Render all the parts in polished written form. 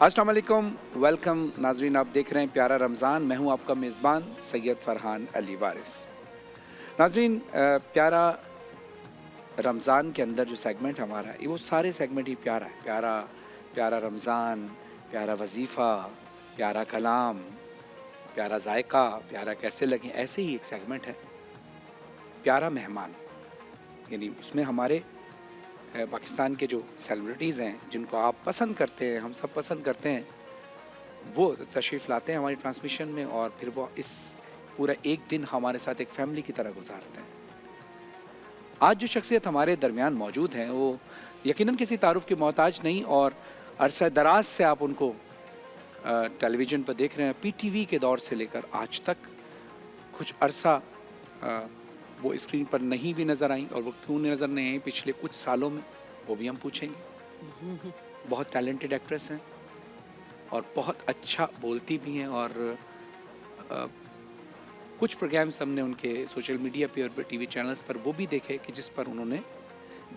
अस्सलाम वालेकुम, वेलकम नाजरीन। आप देख रहे हैं प्यारा रमज़ान। मैं हूं आपका मेज़बान सैयद फ़रहान अली वारिस। नाजरीन, प्यारा रमज़ान के अंदर जो सेगमेंट हमारा है, वो सारे सेगमेंट ही प्यारा है। प्यारा प्यारा रमज़ान, प्यारा वजीफ़ा, प्यारा कलाम, प्यारा जायका, प्यारा कैसे लगे, ऐसे ही एक सेगमेंट है प्यारा मेहमान। यानी उसमें हमारे पाकिस्तान के जो सेलिब्रिटीज़ हैं, जिनको आप पसंद करते हैं, हम सब पसंद करते हैं, वो तशरीफ़ लाते हैं हमारी ट्रांसमिशन में और फिर वो इस पूरा एक दिन हमारे साथ एक फ़ैमिली की तरह गुजारते हैं। आज जो शख्सियत हमारे दरमियान मौजूद हैं, वो यकीनन किसी तारुफ की मोहताज नहीं और अरसा दराज से आप उनको टेलीविज़न पर देख रहे हैं। PTV के दौर से लेकर आज तक कुछ अरसा वो स्क्रीन पर नहीं भी नज़र आई, और वो क्यों नज़र नहीं आई पिछले कुछ सालों में, वो भी हम पूछेंगे। बहुत टैलेंटेड एक्ट्रेस हैं और बहुत अच्छा बोलती भी हैं, और कुछ प्रोग्राम्स हमने उनके सोशल मीडिया पे और TV चैनल्स पर वो भी देखे कि जिस पर उन्होंने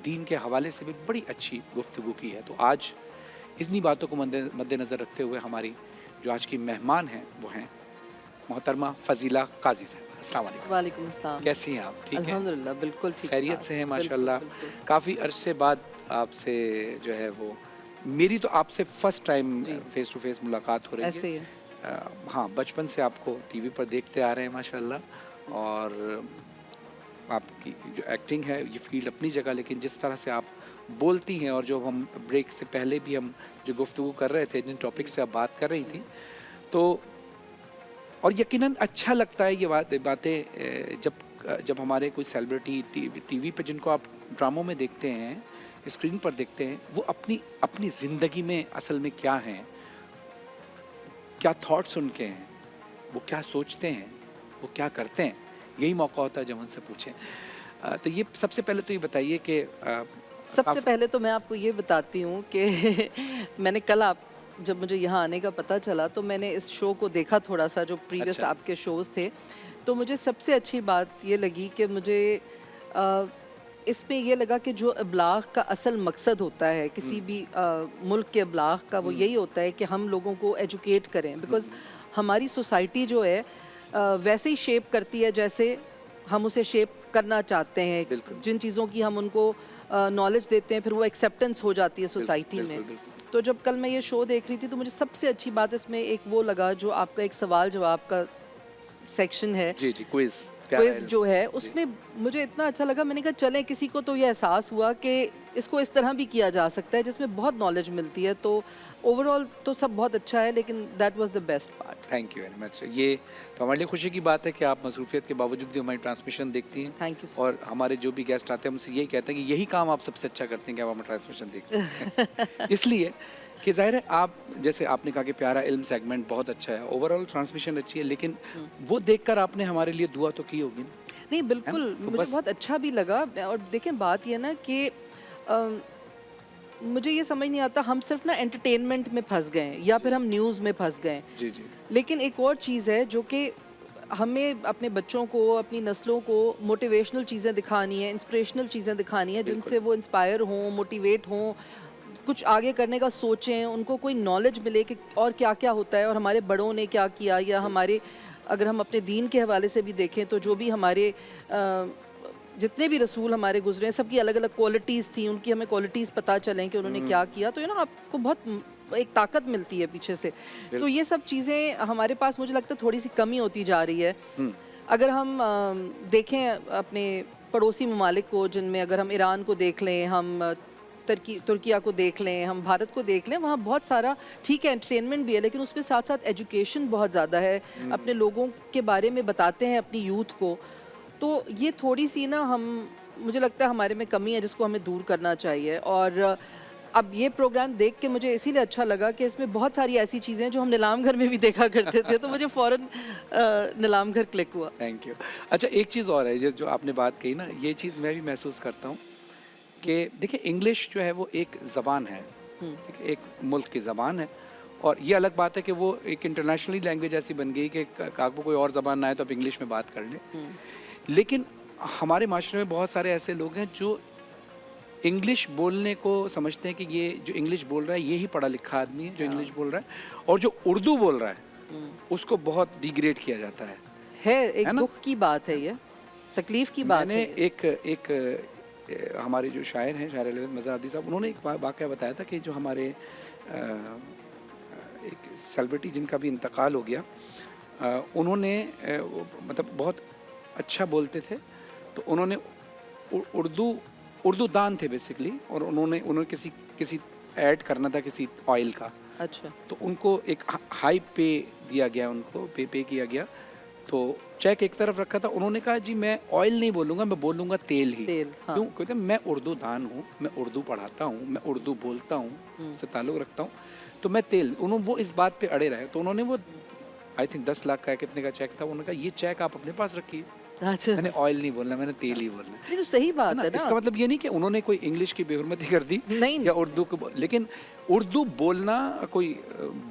दीन के हवाले से भी बड़ी अच्छी गुफ्तगू की है। तो आज इन्हीं बातों को मद्देनज़र रखते हुए हमारी जो आज की मेहमान हैं वो हैं मोहतरमा फ़जीला काजी साहब। अस्सलाम वालेकुम। वालेकुम अस्सलाम। कैसी हैं आप? ठीक हैं? अल्हम्दुलिल्लाह, बिल्कुल ठीक खैरियत से हैं माशाल्लाह। काफ़ी अरसे बाद आपसे जो है वो, मेरी तो आपसे first time face to face मुलाकात हो रही है। ऐसे ही है। हाँ, बचपन से आपको TV पर देखते आ रहे हैं माशाल्लाह, और आपकी जो एक्टिंग है ये फील्ड अपनी जगह, लेकिन जिस तरह से आप बोलती हैं, और जो हम ब्रेक से पहले भी हम जो गुफ्तगू कर रहे थे, जिन टॉपिक्स पे आप बात कर रही थी, तो और यकीनन अच्छा लगता है ये बातें जब हमारे कोई सेलिब्रिटी TV पे, जिनको आप ड्रामों में देखते हैं, स्क्रीन पर देखते हैं, वो अपनी ज़िंदगी में असल में क्या हैं, क्या थॉट्स उनके हैं, वो क्या सोचते हैं, वो क्या करते हैं, यही मौका होता है जब उनसे पूछें। तो ये सबसे पहले तो ये बताइए कि सबसे पहले तो मैं आपको ये बताती हूँ कि मैंने कल जब मुझे यहाँ आने का पता चला तो मैंने इस शो को देखा थोड़ा सा, जो प्रीवियस अच्छा। आपके शोज़ थे। तो मुझे सबसे अच्छी बात ये लगी कि मुझे इसमें ये लगा कि जो इब्लाग का असल मकसद होता है किसी भी मुल्क के इब्लाग का, वो यही होता है कि हम लोगों को एजुकेट करें। बिकॉज़ हमारी सोसाइटी जो है वैसे ही शेप करती है जैसे हम उसे शेप करना चाहते हैं। जिन चीज़ों की हम उनको नॉलेज देते हैं, फिर वो एक्सेप्टेंस हो जाती है सोसाइटी में। तो जब कल मैं ये शो देख रही थी तो मुझे सबसे अच्छी बात इसमें एक वो लगा, जो आपका एक सवाल जवाब का सेक्शन है, जी क्विज जो है, उसमें मुझे इतना अच्छा लगा। मैंने कहा चलें, किसी को तो ये एहसास हुआ कि इसको इस तरह भी किया जा सकता है जिसमें बहुत नॉलेज मिलती है। तो ओवरऑल तो सब बहुत अच्छा है, लेकिन that was the best part. Thank you very much. ये तो हमारे लिए खुशी की बात है कि आप मसरूफियत के बावजूद भी हमारी ट्रांसमिशन देखती हैं। Thank you. और हमारे जो भी गेस्ट आते हैं उनसे यही कहते हैं कि यही काम आप सबसे अच्छा करते हैं कि आप हमारी ट्रांसमिशन देखते हैं। इसलिए कि ज़ाहिर है, आप जैसे आपने कहा कि प्यारा इल्म सेगमेंट बहुत अच्छा है, ओवरऑल ट्रांसमिशन अच्छी है, लेकिन वो देखकर आपने हमारे लिए दुआ तो की होगी ना? नहीं, बिल्कुल, तो मुझे बहुत अच्छा भी लगा। और देखें, बात ये ना कि मुझे ये समझ नहीं आता, हम सिर्फ ना एंटरटेनमेंट में फंस गए हैं या फिर हम न्यूज़ में फंस गए। जी जी। लेकिन एक और चीज़ है जो कि हमें अपने बच्चों को, अपनी नस्लों को मोटिवेशनल चीज़ें दिखानी है, इंस्पिरेशनल चीज़ें दिखानी है, जिनसे वो इंस्पायर हों, मोटिवेट हों, कुछ आगे करने का सोचें, उनको कोई नॉलेज मिले कि और क्या क्या होता है और हमारे बड़ों ने क्या किया, या हमारे, अगर हम अपने दीन के हवाले से भी देखें तो जो भी हमारे जितने भी रसूल हमारे गुजरे हैं, सबकी अलग अलग क्वालिटीज़ थी, उनकी हमें क्वालिटीज़ पता चलें कि उन्होंने क्या किया। तो आपको बहुत एक ताकत मिलती है पीछे से। तो ये सब चीज़ें हमारे पास, मुझे लगता है, थोड़ी सी कमी होती जा रही है। अगर हम देखें अपने पड़ोसी ममालिक को, जिनमें अगर हम ईरान को देख लें, हम तुर्किया को देख लें, हम भारत को देख लें, वहाँ बहुत सारा, ठीक है, एंटरटेनमेंट भी है, लेकिन उसके साथ साथ एजुकेशन बहुत ज़्यादा है। अपने लोगों के बारे में बताते हैं, अपनी यूथ को। तो ये थोड़ी सी ना, मुझे लगता है हमारे में कमी है, जिसको हमें दूर करना चाहिए। और अब ये प्रोग्राम देख के मुझे इसीलिए अच्छा लगा कि इसमें बहुत सारी ऐसी चीज़ें हैं जो हम नीलाम घर में भी देखा करते थे, तो मुझे फ़ौरन नीलाम घर क्लिक हुआ। Thank you. अच्छा, एक चीज़ और है जो आपने बात कही ना, ये चीज़ मैं भी महसूस करता हूँ कि देखिए, इंग्लिश जो है वो एक ज़बान है, ठीक है, एक मुल्क की ज़बान है, और ये अलग बात है कि वो एक इंटरनेशनली लैंग्वेज ऐसी बन गई कि आपको कोई और ज़बान ना आए तो आप इंग्लिश में बात कर लें। लेकिन हमारे माशरे में बहुत सारे ऐसे लोग हैं जो इंग्लिश बोलने को समझते हैं कि ये जो इंग्लिश बोल रहा है ये ही पढ़ा लिखा आदमी है जो इंग्लिश बोल रहा है, और जो उर्दू बोल रहा है उसको बहुत डिग्रेड किया जाता है। एक दुख की बात है, ये तकलीफ की बात मैंने है। एक हमारे जो शायर हैं, शायर मज़ार साहब, उन्होंने एक वाक़या बताया था कि जो हमारे एक सेलिब्रिटी जिनका भी इंतकाल हो गया, उन्होंने मतलब बहुत अच्छा बोलते थे, तो उन्होंने उर्दू दान थे बेसिकली, और उन्होंने किसी ऐड करना था किसी ऑयल का। अच्छा। तो उनको एक हाई पे दिया गया, उनको पे किया गया, तो चेक एक तरफ रखा था, उन्होंने कहा जी मैं ऑयल नहीं बोलूँगा, मैं बोलूँगा तेल ही। हाँ। क्यों? कहते मैं उर्दू दान हूँ, मैं उर्दू पढ़ाता हूँ, मैं उर्दू बोलता हूँ, से ताल्लुक़ रखता हूँ, तो मैं तेल। उन्होंने वो इस बात पे अड़े रहे, तो उन्होंने वो आई थिंक 10 लाख का कितने का चेक था, उन्होंने कहा ये चेक आप अपने पास रखिए, अच्छा। मैंने ऑयल नहीं बोलना, मैंने तेल ही बोलना। नहीं तो सही बात है ना। इसका मतलब ये नहीं कि उन्होंने कोई इंग्लिश की बेहुरमती कर दी नहीं, या उर्दू को, लेकिन उर्दू बोलना कोई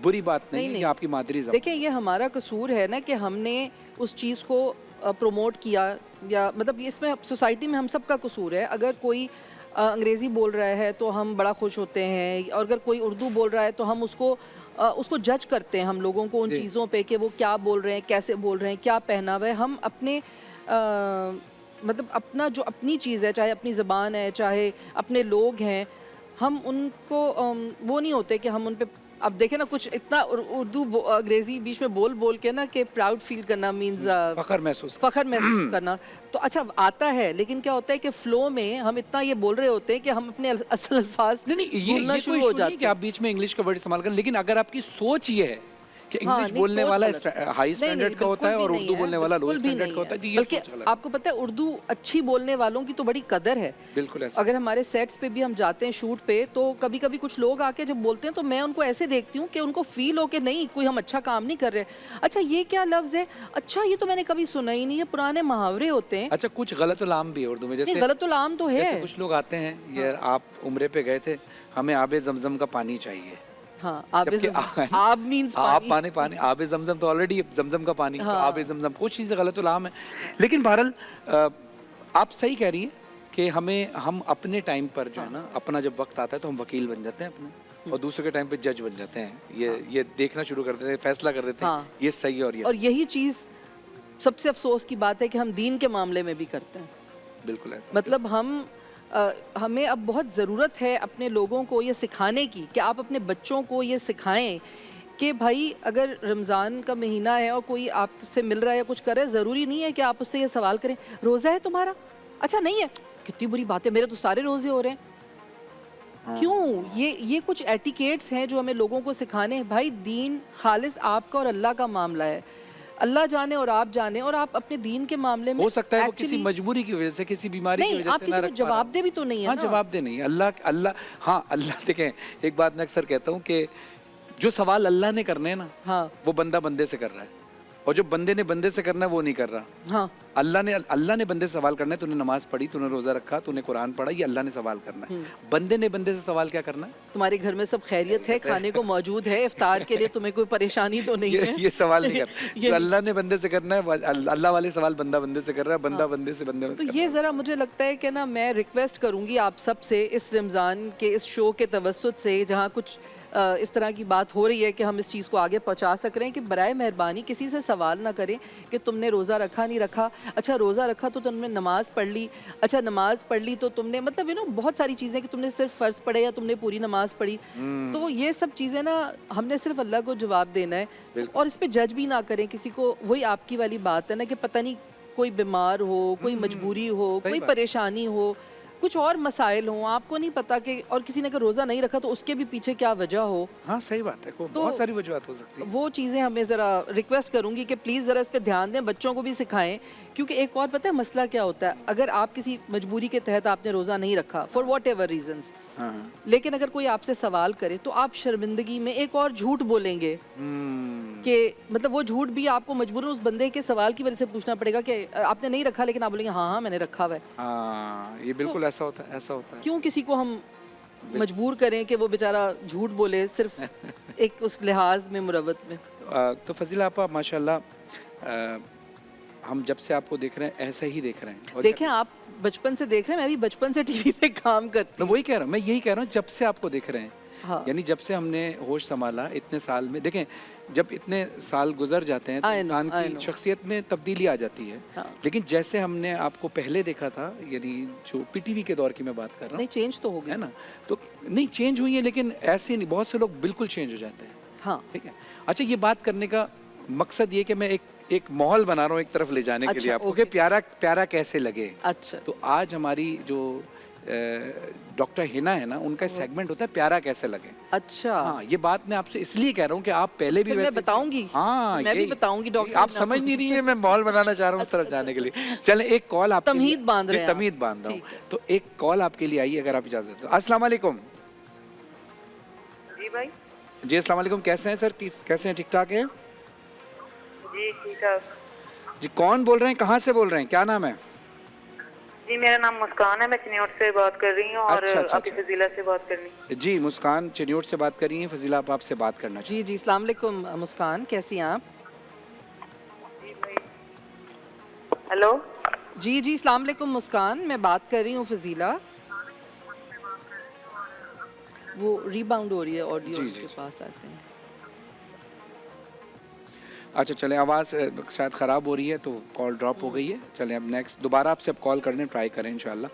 बुरी बात नहीं है, ये आपकी मादरी ज़बान। देखिए ये हमारा कसूर है ना कि हमने उस चीज़ को प्रमोट किया, या मतलब इसमें सोसाइटी में हम सब का कसूर है। अगर कोई अंग्रेज़ी बोल रहा है तो हम बड़ा खुश होते हैं, और अगर कोई उर्दू बोल रहा है तो हम उसको जज करते हैं, हम लोगों को उन चीज़ों पे कि वो क्या बोल रहे हैं, कैसे बोल रहे हैं, क्या पहनावा है। हम अपने मतलब अपना जो अपनी चीज़ है, चाहे अपनी ज़बान है, चाहे अपने लोग हैं, हम उनको वो नहीं होते कि हम उन पे, अब देखें ना कुछ इतना उर्दू अंग्रेज़ी बीच में बोल के ना कि प्राउड फील करना मीन्स फ़ख्र महसूस करना। तो अच्छा आता है, लेकिन क्या होता है कि फ़्लो में हम इतना ये बोल रहे होते हैं कि हम अपने असल अल्फाज नहीं ये शुरू हो जाते हैं कि आप बीच में इंग्लिश का वर्ड इस्तेमाल करें, लेकिन अगर आपकी सोच ये है कि हाँ, इंग्लिश बोलने वाला हाई नहीं, स्टैंडर्ड का होता है और उर्दू बोलने वाला लो स्टैंडर्ड का होता है, तो ये बल्कि सोच गलत। आपको पता है उर्दू अच्छी बोलने वालों की तो बड़ी कदर है। बिल्कुल ऐसा। अगर हमारे सेट्स पे भी हम जाते हैं शूट पे, तो कभी कभी कुछ लोग आके जब बोलते हैं तो मैं उनको ऐसे देखती हूँ कि उनको फील हो कि नहीं कोई हम अच्छा काम नहीं कर रहे। अच्छा ये क्या लफ्ज़ है, अच्छा ये तो मैंने कभी सुना ही नहीं, ये पुराने मुहावरे होते हैं। अच्छा कुछ गलतुल-आम भी है उर्दू में, जैसे गलतुल-आम तो है। जैसे कुछ लोग आते हैं, ये आप उम्रे पे गए थे, हमें आबे जमजम का पानी चाहिए। हाँ, आब मीन्स पानी, आबे जमजम तो ऑलरेडी जमजम का पानी, तो आबे जमजम कुछ चीज़ें गलतुल-आम है। लेकिन बहरहाल आप सही कह रही हैं कि हम अपने टाइम पर जो है ना, अपना जब वक्त आता है तो हम वकील बन जाते हैं अपने, और दूसरे के टाइम पे जज बन जाते हैं। ये देखना शुरू कर देते हैं, फैसला कर देते हैं ये सही और ये। और यही चीज़ सबसे अफसोस की बात है कि हम दीन के मामले में भी करते हैं। बिल्कुल ऐसा। मतलब हमें अब बहुत ज़रूरत है अपने लोगों को ये सिखाने की कि आप अपने बच्चों को ये सिखाएं कि भाई अगर रमज़ान का महीना है और कोई आपसे मिल रहा है या कुछ कर रहा है, ज़रूरी नहीं है कि आप उससे ये सवाल करें रोज़ा है तुम्हारा, अच्छा नहीं है, कितनी बुरी बात है, मेरे तो सारे रोज़े हो रहे हैं। हाँ। क्यों? ये कुछ एटिकेट्स हैं जो हमें लोगों को सिखाने हैं। भाई दीन खालिस आपका और अल्लाह का मामला है, अल्लाह जाने और आप जाने, और आप अपने दीन के मामले में हो सकता है वो किसी मजबूरी की वजह से, किसी बीमारी की वजह से ना रख पा रहा। जवाब दे भी तो नहीं है। हाँ, जवाब दे नहीं है अल्लाह देखें, एक बात मैं अक्सर कहता हूँ कि जो सवाल अल्लाह ने करने हैं ना, हाँ, वो बंदा बंदे से कर रहा है, और जो बंदे ने बंदे से करना है वो नहीं कर रहा। हाँ, अल्लाह ने बंदे से सवाल करना है, तूने नमाज पढ़ी, तूने रोजा रखा, तूने कुरान पढ़ा, ये अल्लाह ने सवाल करना है। बंदे ने बंदे से सवाल क्या करना है? तुम्हारे घर में सब खैरियत है, खाने को मौजूद है, इफ्तार के लिए तुम्हें कोई परेशानी तो नहीं है? ये सवाल नहीं कर। जो अल्लाह ने बंदे से करना है, अल्लाह वाले सवाल बंदा बंदे से कर रहा है, बंदा बंदे से बंदे। तो ये जरा मुझे लगता है कि ना, मैं रिक्वेस्ट करूंगी आप सब से इस रमज़ान के इस शो के तवस्सुत से, जहाँ कुछ इस तरह की बात हो रही है कि हम इस चीज़ को आगे पहुंचा सक रहे हैं, कि बराए मेहरबानी किसी से सवाल ना करें कि तुमने रोज़ा रखा नहीं रखा। अच्छा रोज़ा रखा तो तुमने नमाज़ पढ़ ली, अच्छा नमाज़ पढ़ ली तो तुमने, मतलब बहुत सारी चीज़ें कि तुमने सिर्फ फ़र्ज़ पढ़े या तुमने पूरी नमाज़ पढ़ी। तो ये सब चीज़ें ना हमने सिर्फ अल्लाह को जवाब देना है, और इस पर जज भी ना करें किसी को। वही आपकी वाली बात है ना कि पता नहीं कोई बीमार हो, कोई मजबूरी हो, कोई परेशानी हो, कुछ और मसाइल हों, आपको नहीं पता कि, और किसी ने अगर रोज़ा नहीं रखा तो उसके भी पीछे क्या वजह हो। हाँ सही बात है, तो बहुत सारी वजूहत हो सकती है। वो चीज़ें हमें ज़रा रिक्वेस्ट करूँगी कि प्लीज़ ज़रा इस पर ध्यान दें, बच्चों को भी सिखाएं। क्योंकि एक और पता है मसला क्या होता है, अगर आप किसी मजबूरी के तहत आपने रोज़ा नहीं रखा फॉर वॉट एवर रीजन्स, लेकिन अगर कोई आपसे सवाल करे तो आप शर्मिंदगी में एक और झूठ बोलेंगे कि मतलब वो झूठ भी आपको मजबूरन उस बंदे के सवाल की वजह से पूछना पड़ेगा कि आपने नहीं रखा, लेकिन आप बोलेंगे हाँ मैंने रखा हुआ है। हाँ, ये बिल्कुल तो ऐसा होता है। क्यों किसी को हम मजबूर करें कि वो बेचारा झूठ बोले सिर्फ एक उस लिहाज में, मुरवत में। तो फजीला आपा माशाल्लाह हम जब से आपको देख रहे हैं ऐसे ही देख रहे हैं। और देखें, आप बचपन से देख रहे हैं, मैं भी बचपन से टीवी पे काम करती मैं वही कह रहा हूँ, मैं यही कह रहा हूँ, जब से आपको देख रहे हैं, हाँ। यानी जब से हमने होश संभाला इतने साल में। देखें, जब इतने साल गुजर जाते हैं तो I know, इंसान I की know. शख्सियत में तब्दीली आ जाती है। हाँ। लेकिन जैसे हमने आपको पहले देखा था, यानी जो पीटीवी के दौर की मैं बात कर रहा नहीं, हूँ, चेंज तो हो गया है ना, तो नहीं चेंज हुई है, लेकिन ऐसे नहीं, बहुत से लोग बिल्कुल चेंज हो जाते हैं। हाँ। ठीक है। अच्छा, ये बात करने का मकसद ये कि मैं एक माहौल बना रहा हूँ एक तरफ ले जाने के लिए अच्छा, आपको, ओके। कि प्यारा प्यारा कैसे लगे। अच्छा। तो आज हमारी जो डॉक्टर हिना है ना, उनका सेगमेंट होता है प्यारा कैसे लगे। अच्छा। हाँ, ये बात मैं आपसे इसलिए कह रहा हूँ कि आप पहले भी फिर मैं वैसे बताऊंगी। हाँ, मैं भी यही- बताऊंगी डॉक्टर आप हिना समझ को। नहीं रही है, मैं माहौल बनाना चाह रहा हूँ उस तरफ जाने के लिए। चले, एक कॉल आपके लिए- तमहीद बांध रहे हैं आप। तमीद बांध रहा हूँ, ठीक है। तो एक कॉल आपके लिए आई, अगर आप इजाजत दो। अस्सलाम वालेकुम। जी भाई। जी अस्सलाम वालेकुम, कैसे हैं सर? कैसे हैं? ठीक ठाक है जी ठीक ठाक। जी। कौन बोल रहे हैं, कहाँ से बोल रहे हैं, क्या नाम है? जी मेरा नाम मुस्कान है, मैं चिन्योट से बात कर रही हूँ और अच्छा, अच्छा, आपकी अच्छा। फजीला से बात करनी। जी मुस्कान चिन्योट से बात कर रही हैं, फजीला आप आपसे बात करना चाहिए। जी जी, अस्सलाम वालेकुम मुस्कान, कैसी हैं आप? जी भाई। हेलो। जी जी, अस्सलाम वालेकुम मुस्कान, मैं बात कर रही हूँ फजीला। वो रिबाउंड हो रही है ऑडियो, जी, जी, के जी। पास आते हैं। अच्छा चलें, आवाज़ शायद ख़राब हो रही है तो कॉल ड्रॉप हो गई है। चलें, अब नेक्स्ट दोबारा आपसे अब कॉल करने ट्राई करें इंशाल्लाह।